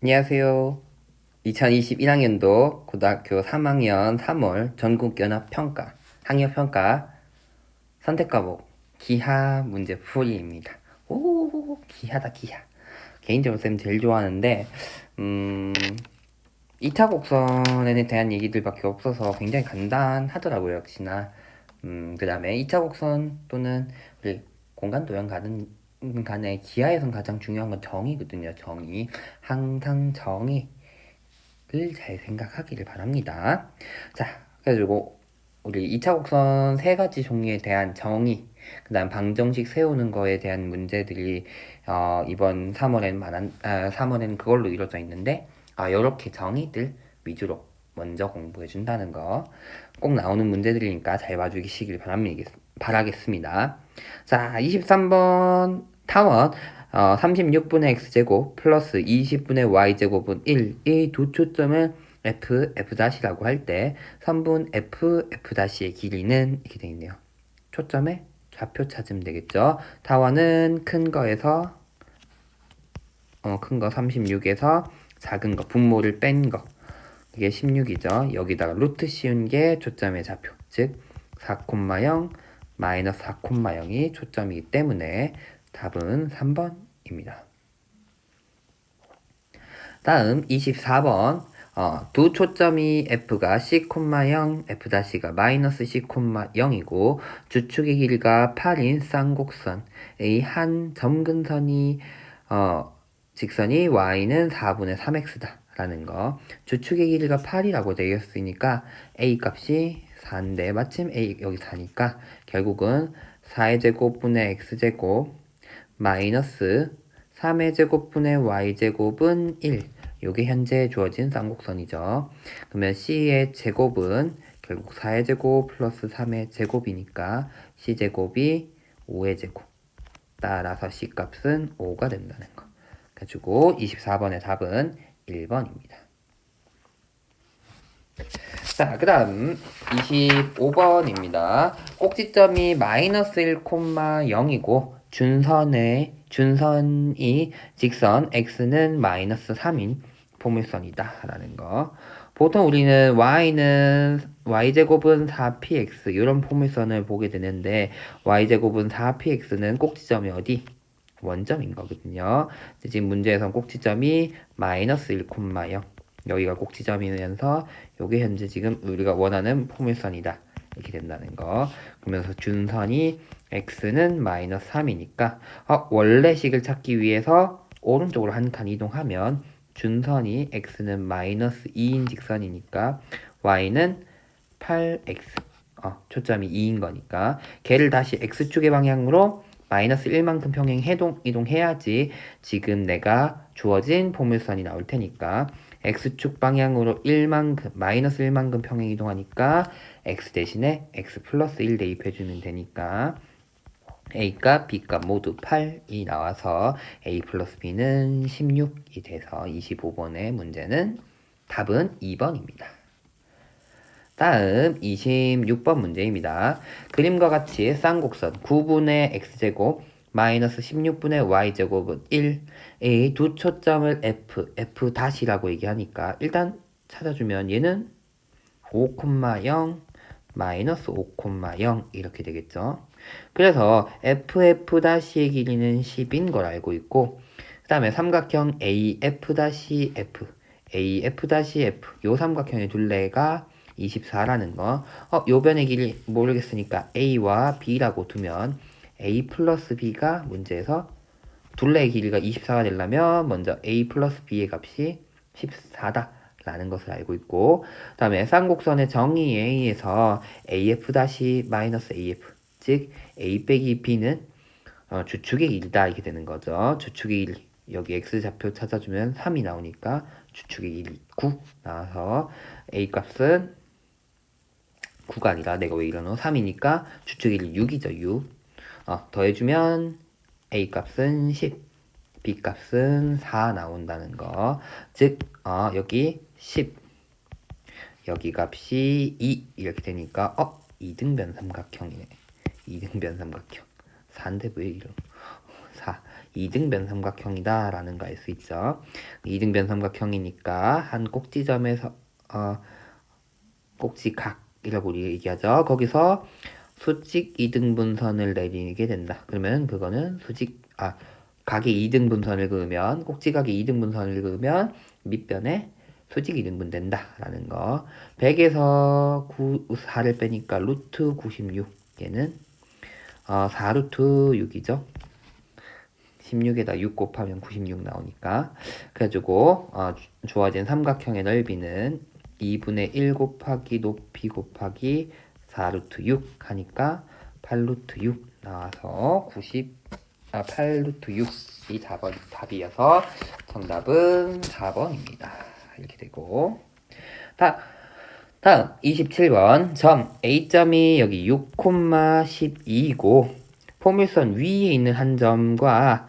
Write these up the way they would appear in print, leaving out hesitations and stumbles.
안녕하세요. 2021학년도 고등학교 3학년 3월 전국연합평가, 학력평가 선택과목 기하 문제풀이입니다. 오, 기하다, 기하. 개인적으로 쌤 제일 좋아하는데, 이타 곡선에 대한 얘기들밖에 없어서 굉장히 간단하더라고요, 역시나. 그 다음에 2차 곡선 또는 우리 공간 도형 가는 간의 기하에선 가장 중요한 건 정의거든요. 정의. 항상 정의를 잘 생각하기를 바랍니다. 자, 그래가지고 우리 2차 곡선 세 가지 종류에 대한 정의, 그 다음 방정식 세우는 거에 대한 문제들이 이번 3월에는 그걸로 이루어져 있는데 요렇게 정의들 위주로 먼저 공부해 준다는 거 꼭 나오는 문제들이니까 잘 봐주시길 바라겠습니다. 자, 23번 타원 36분의 x제곱 플러스 20분의 y제곱은 1. 이 두 초점을 F'라고 할 때 선분 F'의 길이는 이렇게 되어 있네요. 초점에 좌표 찾으면 되겠죠. 타원은 큰 거에서 큰 거 36에서 작은 거 분모를 뺀 거 이게 16이죠. 여기다가 루트 씌운 게 초점의 좌표, 즉 4,0 마이너스 4,0이 초점이기 때문에 답은 3번입니다. 다음 24번 두 초점이 F가 C,0, F'가 마이너스 C,0이고 주축의 길이가 8인 쌍곡선의 한 점근선이 직선이 Y는 4분의 3X다 라는 거. 주축의 길이가 8이라고 되어 있으니까 A 값이 4인데 마침 A 여기 4니까 결국은 4의 제곱분의 X제곱 마이너스 3의 제곱분의 Y제곱은 1. 요게 현재 주어진 쌍곡선이죠. 그러면 C의 제곱은 결국 4의 제곱 플러스 3의 제곱이니까 C제곱이 5의 제곱. 따라서 C 값은 5가 된다는 거. 그래가지고 24번의 답은 1번입니다. 자, 그 다음 25번입니다. 꼭지점이 마이너스 1,0이고 준선이 직선 x는 마이너스 3인 포물선이다 라는 거. 보통 우리는 y제곱은 4px 이런 포물선을 보게 되는데 y제곱은 4px는 꼭지점이 어디? 원점인 거거든요. 지금 문제에선 꼭지점이 마이너스 1,0 여기가 꼭지점이면서 요게 현재 지금 우리가 원하는 포물선이다 이렇게 된다는 거. 그러면서 준선이 x는 마이너스 3이니까 원래식을 찾기 위해서 오른쪽으로 한 칸 이동하면 준선이 x는 마이너스 2인 직선이니까 y는 8x 초점이 2인 거니까 걔를 다시 x축의 방향으로 마이너스 1만큼 평행 이동해야지 지금 내가 주어진 포물선이 나올 테니까 x축 방향으로 1만큼 마이너스 1만큼 평행 이동하니까 x 대신에 x 플러스 1 대입해주면 되니까 a값, b값 모두 8이 나와서 a 플러스 b는 16이 돼서 25번의 문제는 답은 2번입니다. 다음 26번 문제입니다. 그림과 같이 쌍곡선 9분의 x제곱 마이너스 16분의 y제곱은 1. 이 두 초점을 F'라고 얘기하니까 일단 찾아주면 얘는 5,0 마이너스 5,0 이렇게 되겠죠. 그래서 FF'의 길이는 10인 걸 알고 있고 그 다음에 삼각형 AF', AF', 요 삼각형의 둘레가 24라는 거. 요 변의 길이 모르겠으니까 A와 B라고 두면 A 플러스 B가 문제에서 둘레의 길이가 24가 되려면 먼저 A 플러스 B의 값이 14다 라는 것을 알고 있고 그 다음에 쌍곡선의 정의 A에서 AF'-AF 즉 A 빼기 B는 주축의 길이다 이렇게 되는 거죠. 주축의 길 여기 X좌표 찾아주면 3이 나오니까 주축의 길이 9 나와서 A 값은 9가 아니라 내가 왜 이러노? 3이니까 주축의 길이 6이죠. 6 더해주면 A 값은 10 B 값은 4 나온다는 거. 즉 여기 10 여기 값이 2 이렇게 되니까 2등변 삼각형이네. 2등변 삼각형 4인데 왜 이러 4. 이등변 삼각형이다 라는 거 알 수 있죠. 이등변 삼각형이니까 한 꼭지점에서 꼭지각이라고 우리 얘기하죠. 거기서 수직 이등분선을 내리게 된다. 그러면 그거는 각이 이등분선을 그으면 꼭지각이 이등분선을 그으면 밑변에 수직 이등분 된다 라는 거. 100에서 4를 빼니까 루트 96. 얘는 4 루트 6이죠. 16에다 6 곱하면 96 나오니까. 그래가지고 주어진 삼각형의 넓이는 2분의 1 곱하기 높이 곱하기 4 루트 6 하니까 8 루트 6 나와서 8 루트 6이 답이어서 정답은 4번입니다. 이렇게 되고 다음 27번 점 A점이 여기 6,12이고 포물선 위에 있는 한 점과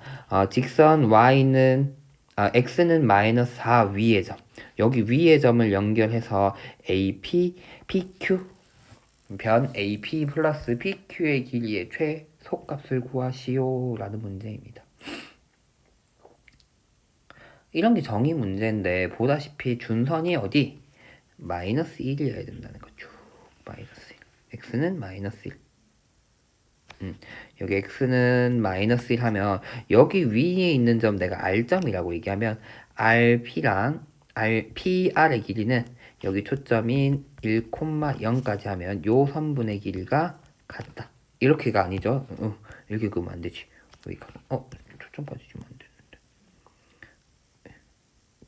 직선 Y는 X는 마이너스 4 위의 점 여기 위의 점을 연결해서 AP, PQ 변 AP 플러스 PQ의 길이의 최소값을 구하시오 라는 문제입니다. 이런 게 정의 문제인데 보다시피 준선이 어디? 마이너스 1이어야 된다는 거죠. 마이너스 1. X는 마이너스 1. 여기 X는 마이너스 1 하면 여기 위에 있는 점 내가 R점이라고 얘기하면 PR의 길이는 여기 초점인 1,0까지 하면 요 선분의 길이가 같다. 이렇게가 아니죠. 이렇게 그으면 안 되지. 여기가 초점 빠지면 안 되는데.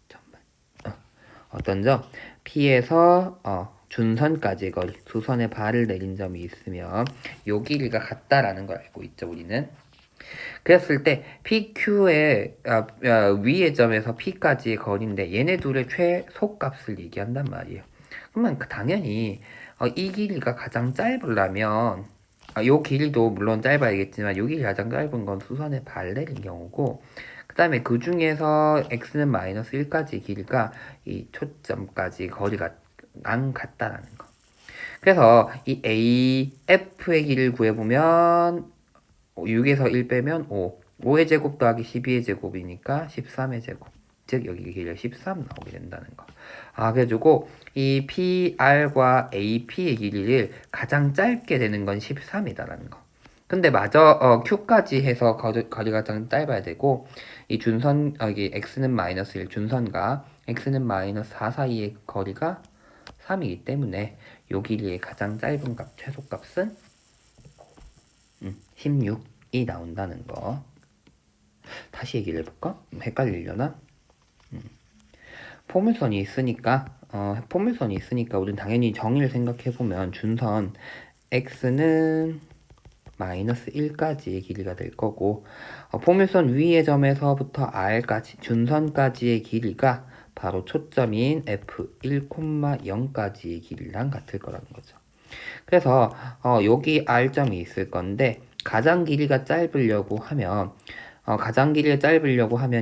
잠깐만. 어떤 점? P에서 준선까지의 거리, 수선의 발을 내린 점이 있으면 요 길이가 같다라는 걸 알고 있죠, 우리는. 그랬을 때 PQ의 위의 점에서 P까지의 거리인데 얘네 둘의 최소값을 얘기한단 말이에요. 그러면 당연히 이 길이가 가장 짧으려면 요 길이도 물론 짧아야겠지만 요 길이 가장 짧은 건 수선의 발 내린 경우고 그 다음에 그 중에서 x는 마이너스 1까지 길이가 이 초점까지 거리가 안 같다라는 거. 그래서 이 AF의 길이를 구해보면 6에서 1 빼면 5. 5의 제곱 더하기 12의 제곱이니까 13의 제곱. 즉 여기 길이가 13 나오게 된다는 거. 그래가지고 이 PR과 AP의 길이를 가장 짧게 되는 건 13이다라는 거. 근데 마저 Q까지 해서 거리가 가장 짧아야 되고 이 준선 여기 X는 마이너스 1 준선과 X는 마이너스 4 사이의 거리가 3이기 때문에 요 길이의 가장 짧은 값 최소값은 16이 나온다는 거. 다시 얘기를 해볼까? 헷갈리려나? 포물선이 있으니까 우리는 당연히 정의를 생각해보면 준선 x는 마이너스 1까지의 길이가 될 거고 포물선 위의 점에서부터 r까지 준선까지의 길이가 바로 초점인 f1,0까지의 길이랑 같을 거라는 거죠. 그래서 여기 r점이 있을 건데 가장 길이가 짧으려고 하면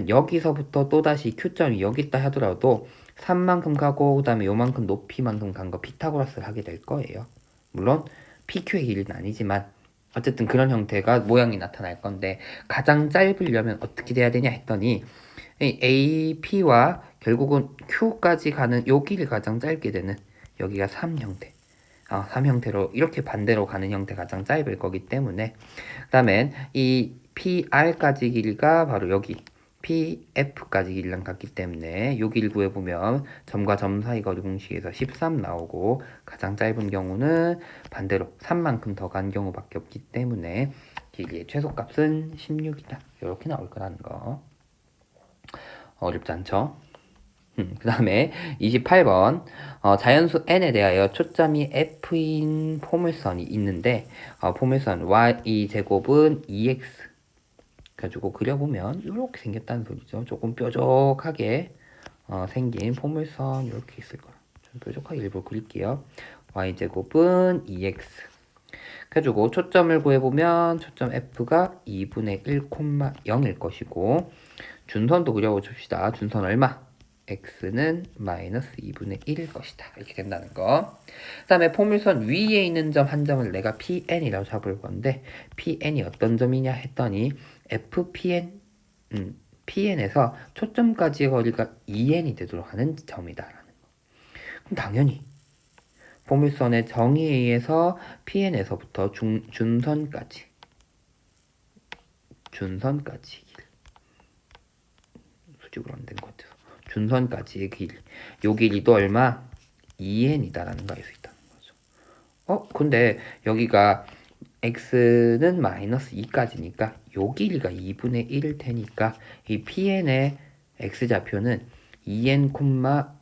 여기서부터 또다시 Q점이 여기 있다 하더라도 3만큼 가고 그 다음에 요만큼 높이만큼 간 거 피타고라스를 하게 될 거예요. 물론 PQ의 길이는 아니지만 어쨌든 그런 형태가 모양이 나타날 건데 가장 짧으려면 어떻게 돼야 되냐 했더니 AP와 결국은 Q까지 가는 요 길이 가장 짧게 되는 여기가 3 형태 3 형태로 이렇게 반대로 가는 형태가 가장 짧을 거기 때문에 그 다음에 이 PR까지 길이가 바로 여기 PF까지 길이랑 같기 때문에 요 길이 구해보면 점과 점 사이 거리 공식에서 13 나오고 가장 짧은 경우는 반대로 3만큼 더 간 경우밖에 없기 때문에 길이의 최소값은 16이다. 이렇게 나올 거라는 거. 어렵지 않죠? 그 다음에 28번 자연수 n에 대하여 초점이 f인 포물선이 있는데 포물선 y 제곱은 2x 가지고 그려보면 이렇게 생겼다는 소리죠. 조금 뾰족하게 생긴 포물선 이렇게 있을 거예요. 좀 뾰족하게 일부러 그릴게요. y제곱은 2x 그래가지고 초점을 구해보면 초점 f가 2분의 1,0일 것이고 준선도 그려봅시다. 준선 얼마? x는 마이너스 2분의 1일 것이다. 이렇게 된다는 거. 그 다음에 포물선 위에 있는 점 한 점을 내가 PN이라고 잡을 건데 PN이 어떤 점이냐 했더니 FPN, PN에서 초점까지의 거리가 2n이 되도록 하는 점이다라는 거. 그럼 당연히 포물선의 정의에 의해서 PN에서부터 준선까지 길. 수직으로 안 된 것 같아서 준선까지의 길. 요 길이도 얼마? 2n이다라는 거 알 수 있다는 거죠. 근데 여기가 x는 마이너스 2까지니까 요 길이가 2분의 1일 테니까 이 pn의 x좌표는 2n에서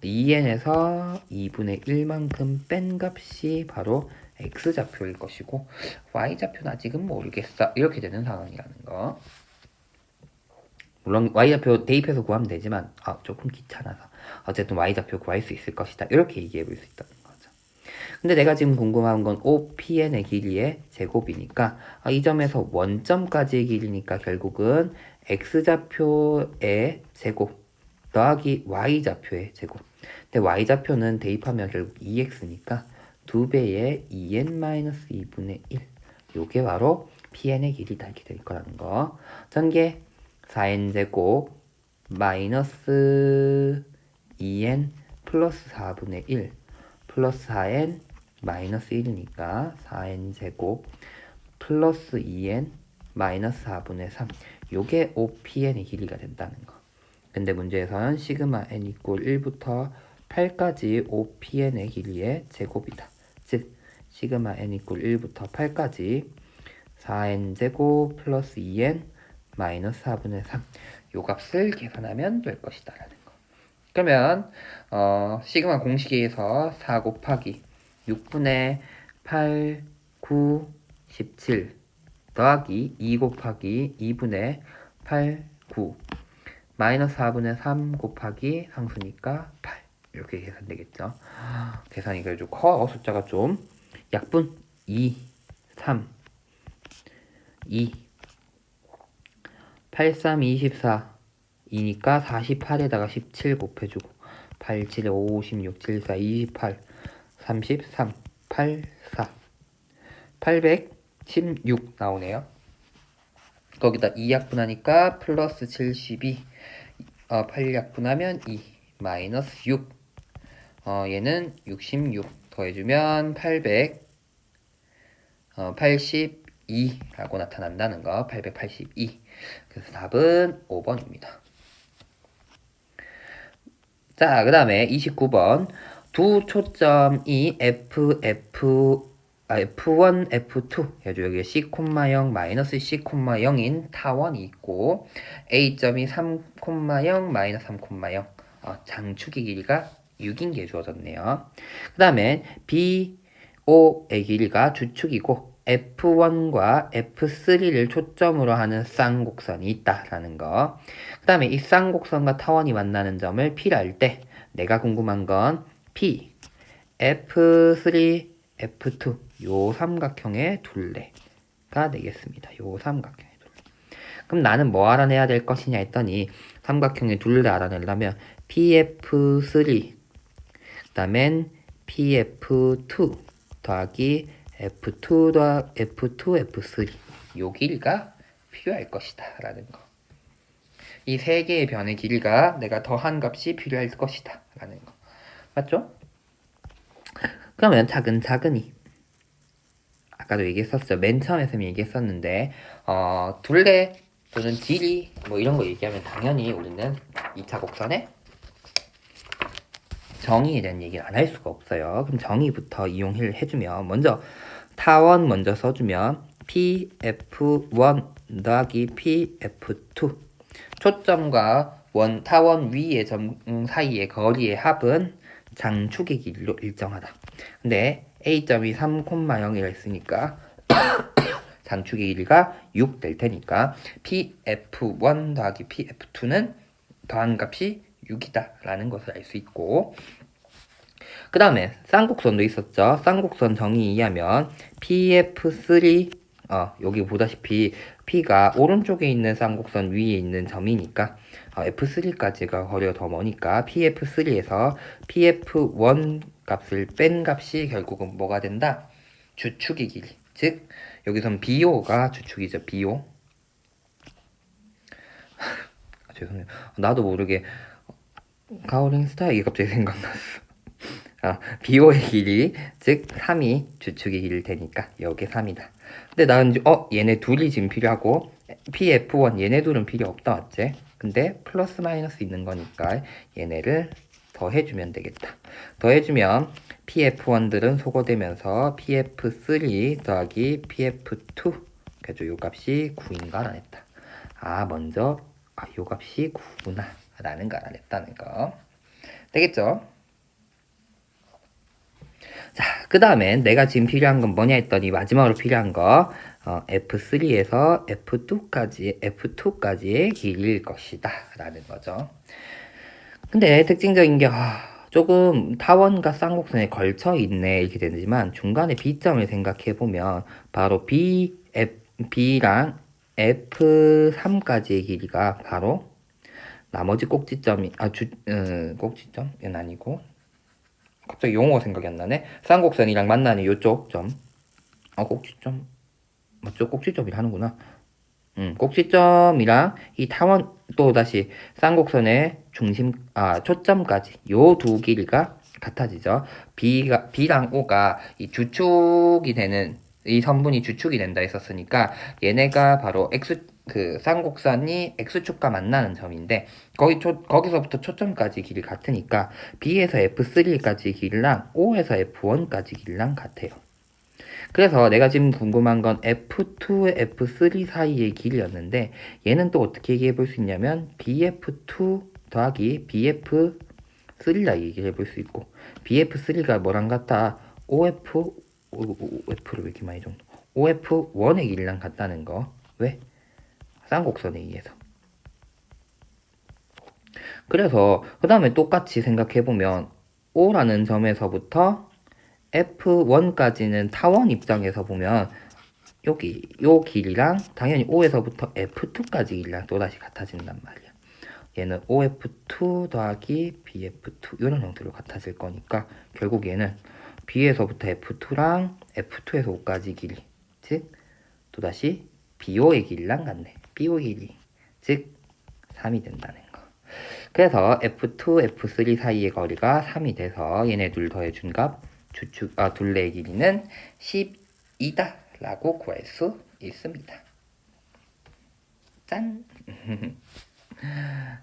2분의 1만큼 뺀 값이 바로 x좌표일 것이고 y좌표는 아직은 모르겠어. 이렇게 되는 상황이라는 거. 물론 y좌표 대입해서 구하면 되지만 조금 귀찮아서 어쨌든 y좌표 구할 수 있을 것이다. 이렇게 얘기해 볼 수 있다는 거죠. 근데 내가 지금 궁금한 건 OPN의 길이의 제곱이니까 이 점에서 원점까지의 길이니까 결국은 x좌표의 제곱 더하기 y좌표의 제곱. 근데 y좌표는 대입하면 결국 2x니까 2배의 2n-2분의 1. 요게 바로 pn의 길이다 이렇게 될 거라는 거. 전개 4n제곱 마이너스 2n 플러스 4분의 1 플러스 4n 마이너스 1이니까 4n제곱 플러스 2n 마이너스 4분의 3 요게 OPN의 길이가 된다는 거. 근데 문제에서는 시그마 n 이꼴 1부터 8까지 OPN의 길이의 제곱이다. 즉 시그마 n 이꼴 1부터 8까지 4n제곱 플러스 2n 마이너스 4분의 3 요 값을 계산하면 될 것이다 라는 거. 그러면 시그마 공식에서 4 곱하기 6분의 8, 9, 17 더하기 2 곱하기 2분의 8, 9 마이너스 4분의 3 곱하기 상수니까 8 이렇게 계산되겠죠. 계산이 그래도 커. 숫자가 좀 약분 2, 3, 2 8, 3, 24 2니까 48에다가 17 곱해주고 8, 7, 5, 16, 7, 4, 28 33, 8, 4 816 나오네요. 거기다 2약분하니까 플러스 72 8약분하면 2 마이너스 6 얘는 66 더해주면 882라고 나타난다는 거. 882. 그래서 답은 5번입니다. 자, 그 다음에 29번. 두 초점이 F1, F2 해줘. 여기 C,0 마이너스 C,0인 타원이 있고 A점이 3,0 마이너스 3,0 장축의 길이가 6인 게 주어졌네요. 그 다음에 BO의 길이가 주축이고 F1과 F3를 초점으로 하는 쌍곡선이 있다라는 거. 그 다음에 이 쌍곡선과 타원이 만나는 점을 P라 할 때 내가 궁금한 건 P, F3, F2 요 삼각형의 둘레가 되겠습니다. 요 삼각형의 둘레. 그럼 나는 뭐 알아내야 될 것이냐 했더니 삼각형의 둘레 알아내려면 PF3 그 다음엔 PF2 더하기 F2 더하기 F2, F3 요 길이가 필요할 것이다 라는 거. 이 세 개의 변의 길이가 내가 더한 값이 필요할 것이다 라는 거. 맞죠? 그러면 차근차근히 아까도 얘기했었죠. 맨 처음에 쌤이 얘기했었는데 둘레 또는 길이 뭐 이런 거 얘기하면 당연히 우리는 2차 곡선의 정의에 대한 얘기를 안 할 수가 없어요. 그럼 정의부터 이용을 해주면 먼저 타원 먼저 써주면 PF1 더하기 PF2 초점과 타원 위의 점 사이의 거리의 합은 장축의 길이로 일정하다. 근데 A점이 3,0이라 했으니까 장축의 길이가 6 될 테니까 PF1 더하기 PF2는 더한 값이 6이다 라는 것을 알 수 있고 그 다음에 쌍곡선도 있었죠. 쌍곡선 정의에 의하면 PF3 여기 보다시피 P가 오른쪽에 있는 쌍곡선 위에 있는 점이니까 F3까지가 거리가 더 머니까 PF3에서 PF1 값을 뺀 값이 결국은 뭐가 된다? 주축의 길이. 즉 여기선 BO가 주축이죠. BO. 죄송해요. 나도 모르게 가오링 스타일이 갑자기 생각났어. BO의 길이 즉 3이 주축의 길일 테니까 여기 3이다. 근데 나는 얘네 둘이 지금 필요하고 PF1 얘네 둘은 필요 없다 맞지? 근데 플러스 마이너스 있는 거니까 얘네를 더해주면 되겠다. 더해주면 PF1들은 소거되면서 PF3 더하기 PF2 그래서 요 값이 9인가 안 했다. 먼저 요 값이 9구나 라는 걸 알았다는 거 되겠죠? 자, 그 다음에 내가 지금 필요한 건 뭐냐 했더니 마지막으로 필요한 거 F3에서 F2까지의 길이일 것이다 라는 거죠. 근데 특징적인 게 조금 타원과 쌍곡선에 걸쳐 있네 이렇게 되지만 중간에 B점을 생각해 보면 바로 B랑 F3까지의 길이가 바로 나머지 꼭지점이 꼭지점은 아니고 갑자기 용어가 생각이 안 나네. 쌍곡선이랑 만나는 요쪽 점. 꼭지점 맞죠? 꼭지점이라 하는구나. 꼭지점이랑 이 타원 또 다시 쌍곡선의 중심 초점까지 요 두 길이가 같아지죠. B랑 O가 이 주축이 되는 이 선분이 주축이 된다 했었으니까 얘네가 바로 그 쌍곡선이 X축과 만나는 점인데 거기서부터 초점까지 길이 같으니까 B에서 F3까지 길이랑 O에서 F1까지 길이랑 같아요. 그래서 내가 지금 궁금한 건 F2와 F3 사이의 길이였는데 얘는 또 어떻게 얘기해 볼 수 있냐면 BF2 더하기 BF3라 얘기해 볼 수 있고 BF3가 뭐랑 같아? OF를 왜 이렇게 많이 좀 OF1의 길이랑 같다는 거. 왜? 쌍곡선에 의해서. 그래서 그 다음에 똑같이 생각해보면 O라는 점에서부터 F1까지는 타원 입장에서 보면 여기 요 길이랑 당연히 O에서부터 F2까지 길이랑 또다시 같아진단 말이야. 얘는 OF2 더하기 BF2 이런 형태로 같아질 거니까 결국 얘는 B에서부터 F2랑 F2에서 O까지 길이 즉 또다시 BO의 길이랑 같네. BO 길이 즉 3이 된다는 거. 그래서 F2, F3 사이의 거리가 3이 돼서 얘네 둘 더해준 값 둘레의 길이는 12다 라고 구할 수 있습니다. 짠!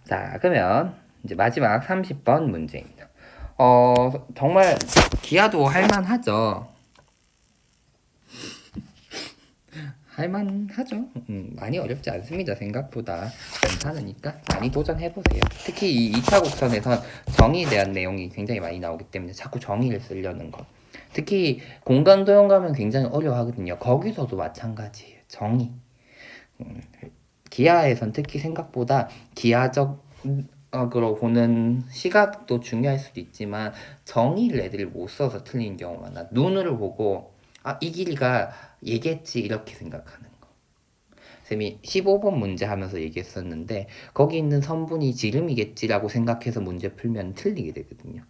자, 그러면 이제 마지막 30번 문제입니다. 정말 기하도 할만하죠. 할만하죠. 많이 어렵지 않습니다. 생각보다 괜찮으니까 많이 도전해보세요. 특히 이 2차 곡선에선 정의에 대한 내용이 굉장히 많이 나오기 때문에 자꾸 정의를 쓰려는 거. 특히 공간 도형 가면 굉장히 어려워하거든요. 거기서도 마찬가지예요. 정의. 기하에선 특히 생각보다 기하적으로 보는 시각도 중요할 수도 있지만 정의를 애들이 못 써서 틀린 경우가 많아. 눈으로 보고 이 길이가 얘겠지 이렇게 생각하는 거. 쌤이 15번 문제 하면서 얘기했었는데 거기 있는 선분이 지름이겠지라고 생각해서 문제 풀면 틀리게 되거든요.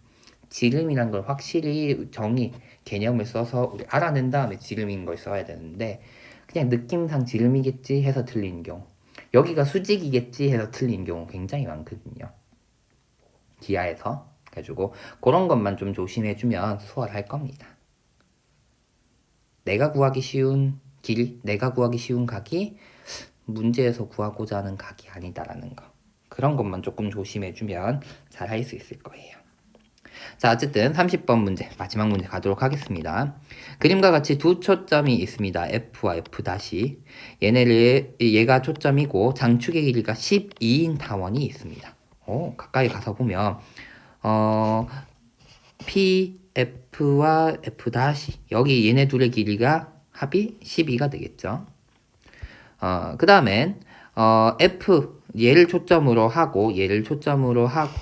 지름이란 걸 확실히 정의 개념을 써서 우리 알아낸 다음에 지름인 걸 써야 되는데 그냥 느낌상 지름이겠지 해서 틀린 경우, 여기가 수직이겠지 해서 틀린 경우 굉장히 많거든요. 기하에서. 그래가지고 그런 것만 좀 조심해주면 수월할 겁니다. 내가 구하기 쉬운 길이, 내가 구하기 쉬운 각이 문제에서 구하고자 하는 각이 아니다라는 거. 그런 것만 조금 조심해주면 잘 할 수 있을 거예요. 자, 어쨌든 30번 문제, 마지막 문제 가도록 하겠습니다. 그림과 같이 두 초점이 있습니다. F와 F 다시. 얘가 초점이고 장축의 길이가 12인 타원이 있습니다. 가까이 가서 보면 PF와 F 다시 여기 얘네 둘의 길이가 합이 12가 되겠죠. 그 다음엔 F 얘를 초점으로 하고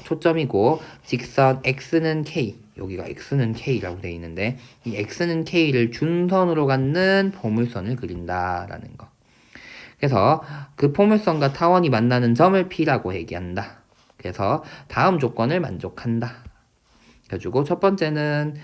초점이고 직선 X는 K, 여기가 X는 K라고 되어 있는데 이 X는 K를 준선으로 갖는 포물선을 그린다라는 거. 그래서 그 포물선과 타원이 만나는 점을 P라고 얘기한다. 그래서 다음 조건을 만족한다. 그래가지고 첫 번째는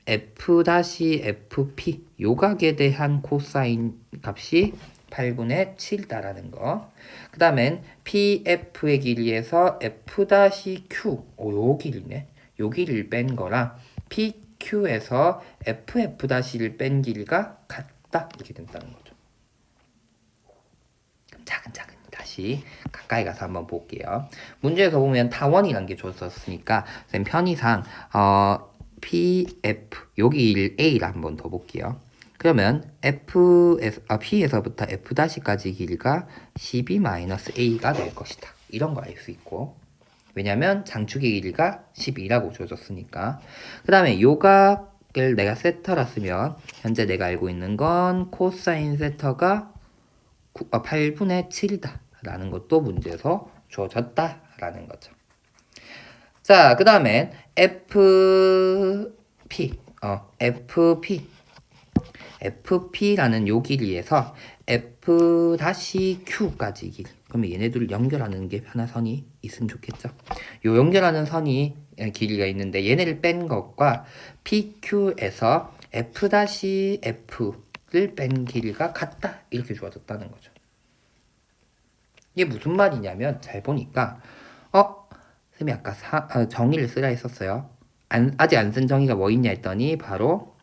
F-FP 요각에 대한 코사인 값이 8분의 7이다라는 거. 그 다음엔 PF의 길이에서 F-Q, 요 길이네. 요 길이를 뺀 거랑 PQ에서 FF-를 뺀 길이가 같다. 이렇게 된다는 거죠. 그럼 차근차근 다시 가까이 가서 한번 볼게요. 문제에서 보면 타원이라는 게 줬었으니까 선생님 편의상 PF 여기 일 A를 한번 더 볼게요. 그러면 P에서부터 F'까지 길이가 12-A가 될 것이다. 이런 거 알 수 있고, 왜냐면 장축의 길이가 12라고 줘줬으니까. 그 다음에 요각을 내가 세터라 쓰면 현재 내가 알고 있는 건 코사인 세터가 8분의 7이다 라는 것도 문제에서 주어졌다 라는 거죠. 자, 그 다음엔 FP라는 요 길이에서 F-Q까지 길이. 그러면 얘네들을 연결하는 게 하나 선이 있으면 좋겠죠. 요 연결하는 선이 길이가 있는데 얘네를 뺀 것과 PQ에서 F-F를 뺀 길이가 같다. 이렇게 주어졌다는 거죠. 이게 무슨 말이냐면 잘 보니까 쌤이 아까 정의를 쓰라 했었어요. 아직 안 쓴 정의가 뭐 있냐 했더니 바로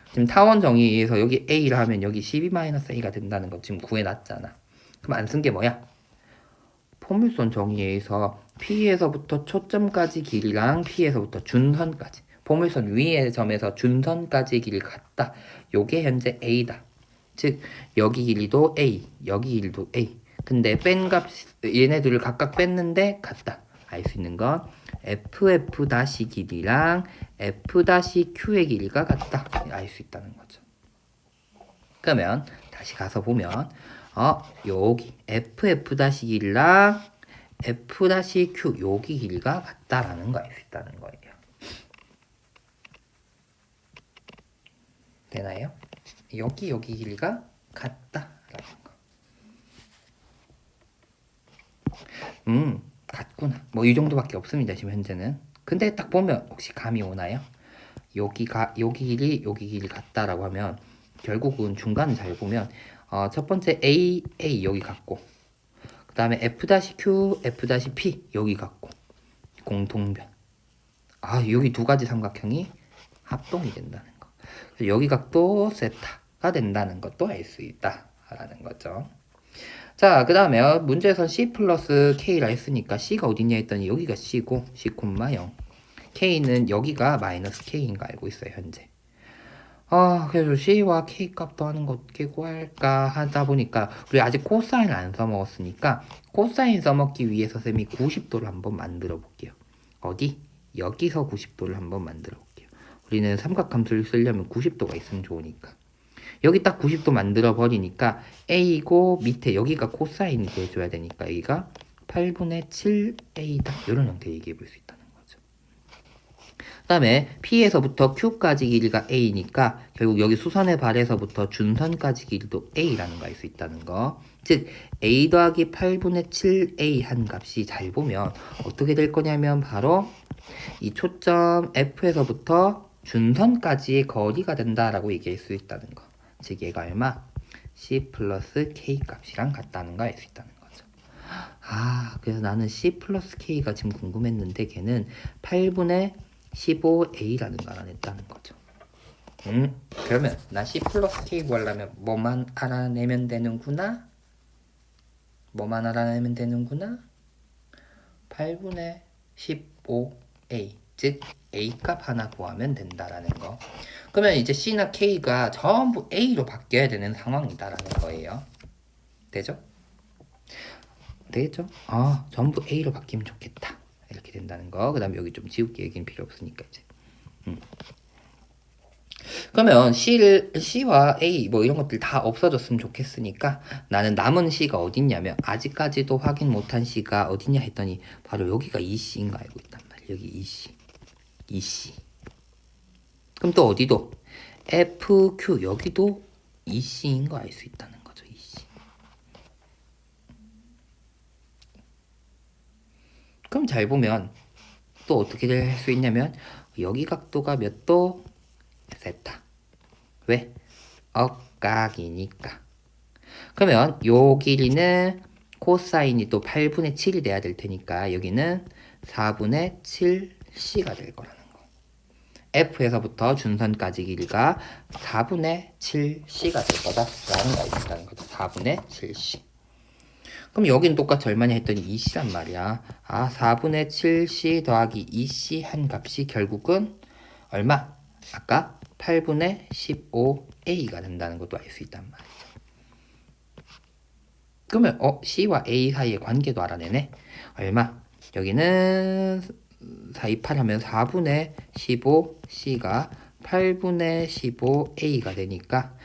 지금 타원 정의에서 여기 A를 하면 여기 12-A가 된다는 거 지금 구해놨잖아. 그럼 안 쓴 게 뭐야? 포물선 정의에서 P에서부터 초점까지 길이랑 P에서부터 준선까지 포물선 위의 점에서 준선까지 길이 같다. 요게 현재 A다. 즉 여기 길이도 A, 여기 길이도 A. 근데 뺀 값 얘네들을 각각 뺐는데 같다. 알 수 있는 건 FF 길이랑 F-Q의 길이가 같다. 알 수 있다는 거죠. 그러면 다시 가서 보면 여기 FF 길이랑 F-Q 여기 길이가 같다라는 거 알 수 있다는 거예요. 되나요? 여기 길이가 같다라는 거. 같구나. 뭐 이 정도밖에 없습니다. 지금 현재는. 근데 딱 보면 혹시 감이 오나요? 여기 길이 같다라고 하면 결국은 중간을 잘 보면 첫 번째 A 여기 같고, 그 다음에 F-Q, F-P 여기 같고 공통변. 여기 두 가지 삼각형이 합동이 된다는 거. 여기 각도 세타가 된다는 것도 알 수 있다라는 거죠. 자, 그 다음에 문제에선 C 플러스 K라 했으니까 C가 어딨냐 했더니 여기가 C고 C, 0 K는 여기가 마이너스 K인 거 알고 있어요, 현재. 그래서 C와 K 값도 하는 거 어떻게 구할까 하다 보니까 우리 아직 코사인을 안 써먹었으니까 코사인 써먹기 위해서 쌤이 90도를 한번 만들어 볼게요. 어디? 여기서 90도를 한번 만들어 볼게요. 우리는 삼각함수를 쓰려면 90도가 있으면 좋으니까. 여기 딱 90도 만들어 버리니까 A고 밑에 여기가 코사인이 돼줘야 되니까 여기가 8분의 7A다. 이런 형태 얘기해 볼 수 있다는 거죠. 그 다음에 P에서부터 Q까지 길이가 A니까 결국 여기 수선의 발에서부터 준선까지 길이도 A라는 거 알 수 있다는 거. 즉 A 더하기 8분의 7A 한 값이 잘 보면 어떻게 될 거냐면 바로 이 초점 F에서부터 준선까지의 거리가 된다라고 얘기할 수 있다는 거. 즉 얘가 얼마? C 플러스 K 값이랑 같다는 거 알 수 있다는 거죠. 그래서 나는 C 플러스 K가 지금 궁금했는데 걔는 8분의 15A라는 걸 알아냈다는 거죠. 그러면 나 C 플러스 K 구하려면 뭐만 알아내면 되는구나? 8분의 15A, 즉 A 값 하나 구하면 된다라는 거. 그러면 이제 C나 K가 전부 A로 바뀌어야 되는 상황이다라는 거예요. 되죠? 되겠죠? 전부 A로 바뀌면 좋겠다. 이렇게 된다는 거. 그 다음에 여기 좀 지울게. 여기는 필요 없으니까 이제. 그러면 C와 A 뭐 이런 것들 다 없어졌으면 좋겠으니까 나는 남은 C가 어딨냐면 아직까지도 확인 못한 C가 어디냐 했더니 바로 여기가 EC인 거 알고 있단 말이야. 여기 EC. 그럼 또 어디도 FQ 여기도 EC인 거 알 수 있다는 거죠. EC. 그럼 잘 보면 또 어떻게 될 수 있냐면 여기 각도가 몇 도? 세타. 왜? 억각이니까. 그러면 요 길이는 코사인이 또 8분의 7이 돼야 될 테니까 여기는 4분의 7c가 될 거라는 거. F에서부터 준선까지 길이가 4분의 7c가 될 거다라는 거 있다는 거죠. 4분의 7c. 그럼 여기는 똑같이 얼마냐 했더니 2c란 말이야. 4분의 7c 더하기 2c 한 값이 결국은 얼마? 아까 8분의 15a가 된다는 것도 알 수 있단 말이죠. 그러면 C와 A 사이의 관계도 알아내네. 얼마? 여기는 428 하면 4분의 15C가 8분의 15A가 되니까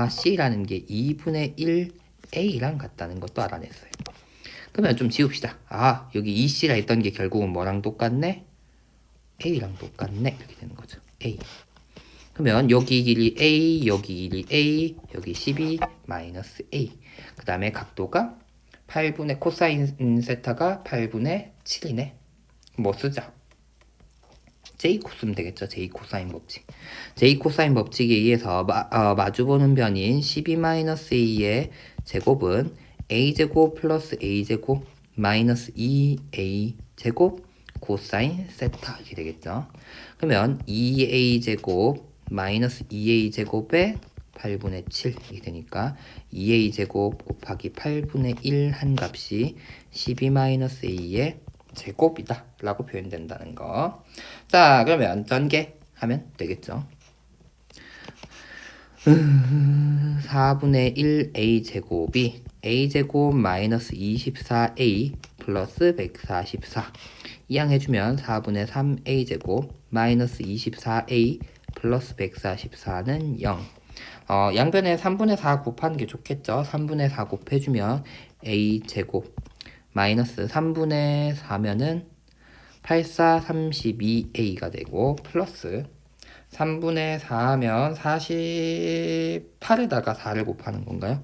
C라는 게 2분의 1A랑 같다는 것도 알아냈어요. 그러면 좀 지웁시다. 여기 2C라 했던 게 결국은 뭐랑 똑같네? A랑 똑같네. 이렇게 되는 거죠. A. 그러면 여기 길이 A, 여기 길이 A, 여기 12 마이너스 A. 그 다음에 각도가 8분의 코사인 세타가 8분의 7이네. 뭐 쓰자? J 코스면 되겠죠. J 코사인 법칙. J 코사인 법칙에 의해서 마주보는 변인 12 마이너스 A의 제곱은 A제곱 플러스 A제곱 마이너스 2A 제곱 코사인 세타 이렇게 되겠죠. 그러면 2A제곱 마이너스 2A제곱에 8분의 7 이렇게 되니까 2A제곱 곱하기 8분의 1 한 값이 12 마이너스 A의 제곱이다 라고 표현된다는 거. 자, 그러면 전개하면 되겠죠. 4분의 1 A제곱이 A제곱 마이너스 24A 플러스 144 이항해주면 4분의 3 A제곱 마이너스 24A 플러스 144는 0. 양변에 3분의 4 곱하는 게 좋겠죠. 3분의 4 곱해주면 A제곱 마이너스 3분의 4면은 84, 32A가 되고 플러스 3분의 4하면 48에다가 4를 곱하는 건가요?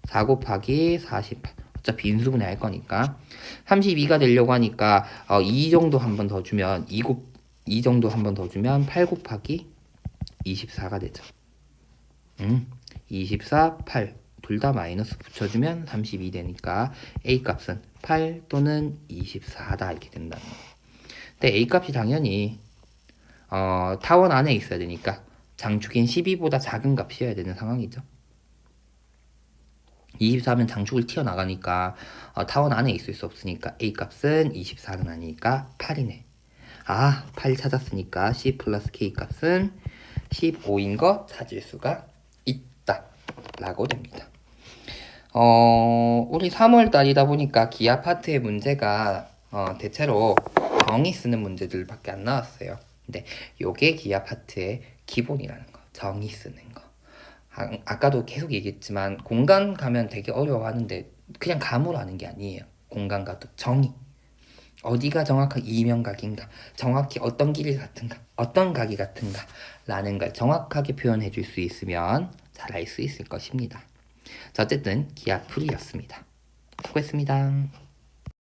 4 곱하기 48. 어차피 인수분해 할 거니까 32가 되려고 하니까 2 정도 한 번 더 주면 2 정도 한 번 더 주면 8 곱하기 24가 되죠. 24, 8 둘 다 마이너스 붙여주면 32 되니까 A 값은 8 또는 24다 이렇게 된다는 거예요. 근데 A 값이 당연히 타원 안에 있어야 되니까 장축인 12보다 작은 값이어야 되는 상황이죠. 24면 장축을 튀어나가니까 타원 안에 있을 수 없으니까 A 값은 24는 아니니까 8이네. 8 찾았으니까 C 플러스 K 값은 15인 거 찾을 수가 있다 라고 됩니다. 우리 3월 달이다 보니까 기하 파트의 문제가 대체로 정의 쓰는 문제들밖에 안 나왔어요. 근데 요게 기하 파트의 기본이라는 거, 정의 쓰는 거. 아까도 계속 얘기했지만 공간 가면 되게 어려워하는데 그냥 감으로 하는 게 아니에요. 공간과도 정의. 어디가 정확한 이면각인가, 정확히 어떤 길이 같은가, 어떤 각이 같은가 라는 걸 정확하게 표현해 줄 수 있으면 잘 알 수 있을 것입니다. 자, 어쨌든 기하 풀이였습니다. 수고했습니다.